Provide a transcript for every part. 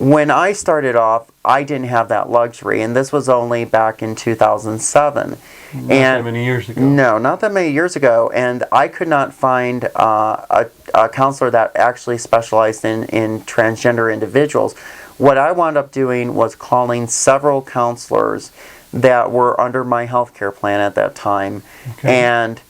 When I started off, I didn't have that luxury, and this was only back in 2007. Not that many years ago. No, not that many years ago, and I could not find a counselor that actually specialized in transgender individuals. What I wound up doing was calling several counselors that were under my health care plan at that time, and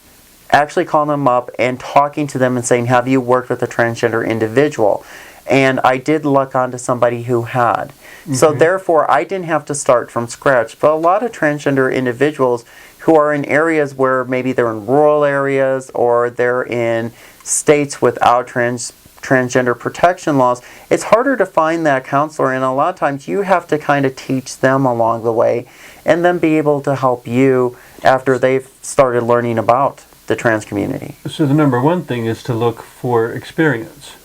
actually calling them up and talking to them and saying, have you worked with a transgender individual? And I did luck onto somebody who had. So therefore, I didn't have to start from scratch. But a lot of transgender individuals who are in areas where maybe they're in rural areas or they're in states without transgender protection laws, it's harder to find that counselor, and a lot of times you have to kind of teach them along the way and then be able to help you after they've started learning about the trans community. So the number one thing is to look for experience.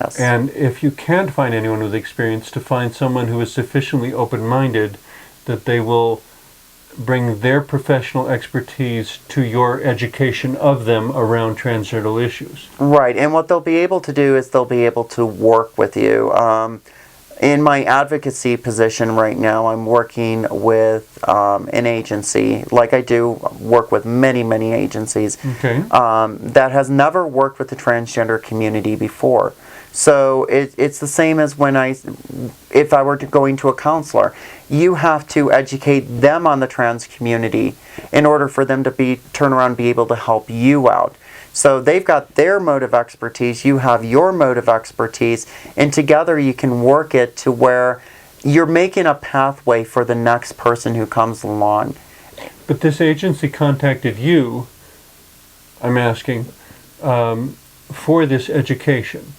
Yes. And if you can't find anyone with experience, to find someone who is sufficiently open-minded that they will bring their professional expertise to your education of them around transgender issues. Right, and what they'll be able to do is they'll be able to work with you. In my advocacy position right now, I'm working with an agency, like I do work with many, many agencies, that has never worked with the transgender community before. So it's the same as if I were to go into a counselor. You have to educate them on the trans community in order for them to turn around and be able to help you out. So they've got their mode of expertise, you have your mode of expertise, and together you can work it to where you're making a pathway for the next person who comes along. But this agency contacted you, I'm asking, for this education,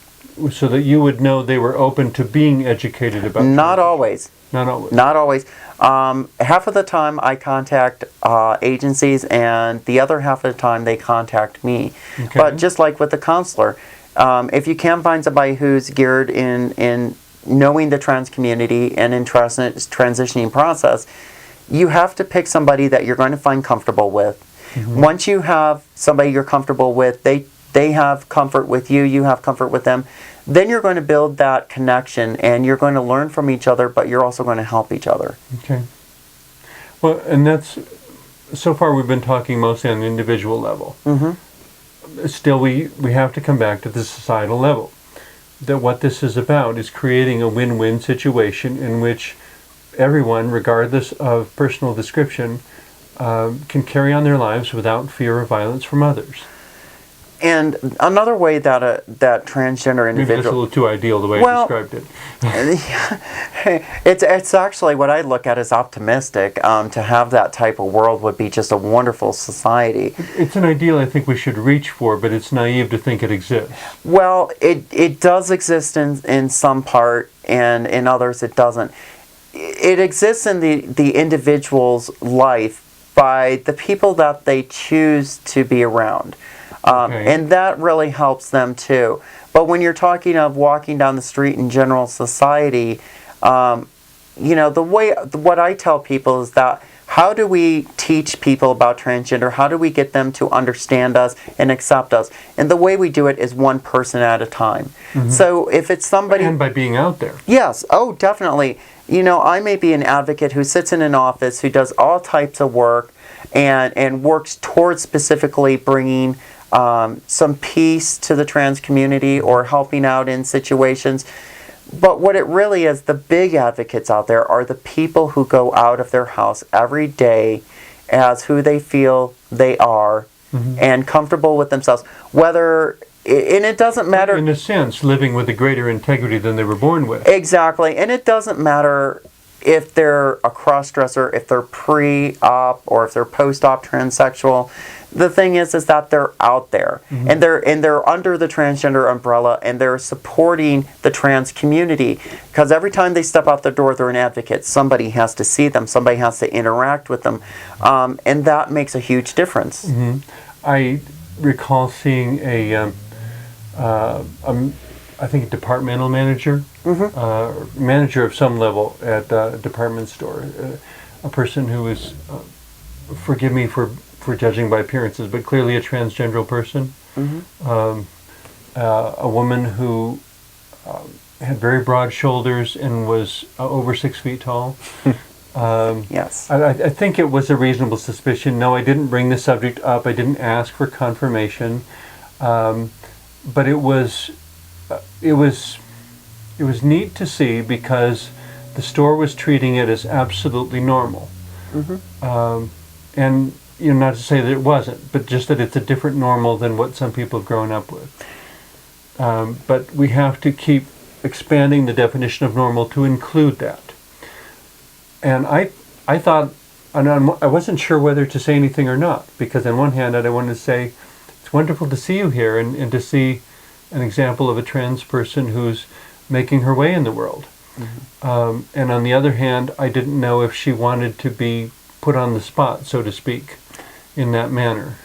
so that you would know they were open to being educated about it. Not always. Not always. Not always. Half of the time I contact agencies, and the other half of the time they contact me. But just like with the counselor, if you can find somebody who's geared in knowing the trans community and in transitioning process, you have to pick somebody that you're going to find comfortable with. Once you have somebody you're comfortable with, they have comfort with you, you have comfort with them, then you're going to build that connection and you're going to learn from each other, but you're also going to help each other. Okay. Well, and that's, so far we've been talking mostly on the individual level. Still, we have to come back to the societal level. That what this is about is creating a win-win situation in which everyone, regardless of personal description, can carry on their lives without fear of violence from others. And another way that that transgender individual... Maybe that's a little too ideal the way I described it. It's actually what I look at as optimistic. To have that type of world would be just a wonderful society. It's an ideal I think we should reach for, but it's naive to think it exists. Well, it does exist in some part, and in others it doesn't. It exists in the individual's life by the people that they choose to be around. And that really helps them too. But when you're talking of walking down the street in general society, you know, what I tell people is that how do we teach people about transgender? How do we get them to understand us and accept us? And the way we do it is one person at a time. So if it's somebody... And by being out there. Yes. Oh, definitely. You know, I may be an advocate who sits in an office, who does all types of work and works towards specifically bringing some peace to the trans community or helping out in situations. But what it really is, the big advocates out there are the people who go out of their house every day as who they feel they are and comfortable with themselves. Whether, and it doesn't matter... In a sense, living with a greater integrity than they were born with. Exactly. And it doesn't matter if they're a cross-dresser, if they're pre-op or if they're post-op transsexual. The thing is that they're out there and they're under the transgender umbrella and they're supporting the trans community, because every time they step out the door they're an advocate. Somebody has to see them, somebody has to interact with them, and that makes a huge difference. I recall seeing I think a departmental manager, manager of some level at a department store, a person who was, forgive me for judging by appearances, but clearly a transgender person, a woman who had very broad shoulders and was over 6 feet tall. Yes. I think it was a reasonable suspicion. No, I didn't bring the subject up. I didn't ask for confirmation, but it was neat to see because the store was treating it as absolutely normal. And not to say that it wasn't, but just that it's a different normal than what some people have grown up with. But we have to keep expanding the definition of normal to include that. And I thought, and I wasn't sure whether to say anything or not, because on one hand I wanted to say, it's wonderful to see you here and to see an example of a trans person who's making her way in the world. And on the other hand, I didn't know if she wanted to be put on the spot, so to speak, in that manner.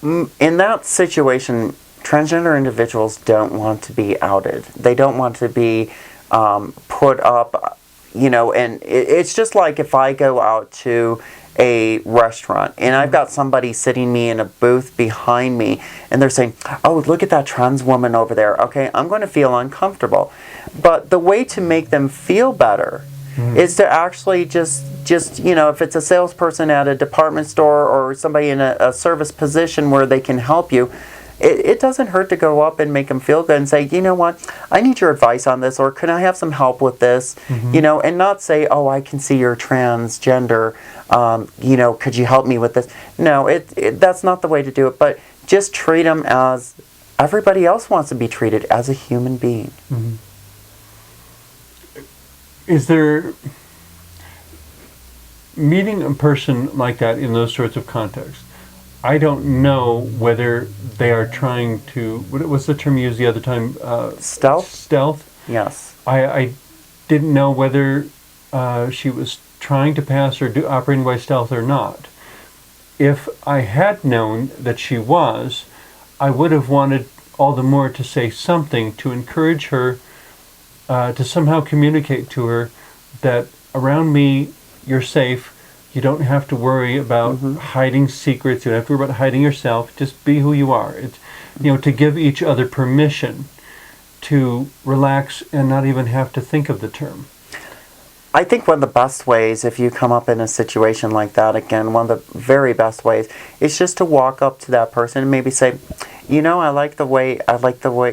In that situation, transgender individuals don't want to be outed. They don't want to be put up, and it's just like if I go out to a restaurant and I've got somebody sitting me in a booth behind me and they're saying, oh, look at that trans woman over there. Okay, I'm going to feel uncomfortable. But the way to make them feel better is to actually just if it's a salesperson at a department store or somebody in a service position where they can help you, it doesn't hurt to go up and make them feel good and say, you know what, I need your advice on this, or can I have some help with this, and not say, oh, I can see you're transgender, could you help me with this? No, that's not the way to do it, but just treat them as everybody else wants to be treated, as a human being. Is there, meeting a person like that in those sorts of contexts, I don't know whether they are trying to, what was the term you used the other time? Stealth? Stealth? Yes. I didn't know whether she was trying to pass or operating by stealth or not. If I had known that she was, I would have wanted all the more to say something to encourage her, to somehow communicate to her that around me you're safe. You don't have to worry about hiding secrets. You don't have to worry about hiding yourself. Just be who you are. It's, to give each other permission to relax and not even have to think of the term. I think one of the best ways, if you come up in a situation like that, again, one of the very best ways, is just to walk up to that person and maybe say, I like the way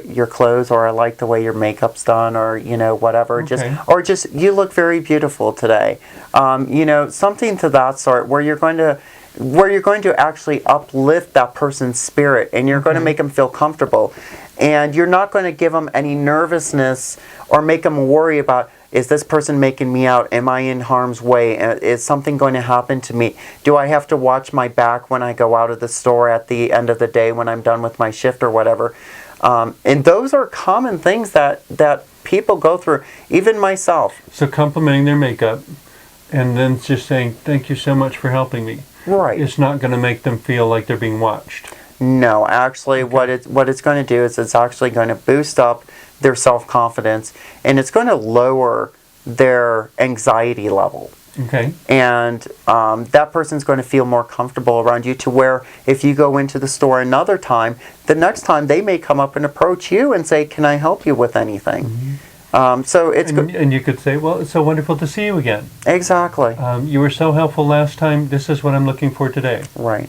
your clothes, or I like the way your makeup's done, or whatever. Okay. Just you look very beautiful today. Something to that sort, where you're going to actually uplift that person's spirit, and you're going to make them feel comfortable, and you're not going to give them any nervousness or make them worry about, is this person making me out? Am I in harm's way? Is something going to happen to me? Do I have to watch my back when I go out of the store at the end of the day when I'm done with my shift or whatever? And those are common things that people go through, even myself. So complimenting their makeup and then just saying, thank you so much for helping me. Right. It's not going to make them feel like they're being watched. No, actually, what it's going to do is it's actually going to boost up their self-confidence, and it's going to lower their anxiety level. Okay. And that person's going to feel more comfortable around you, to where if you go into the store another time, the next time they may come up and approach you and say, can I help you with anything? So it's and you could say, well, it's so wonderful to see you again. Exactly. You were so helpful last time. This is what I'm looking for today. Right.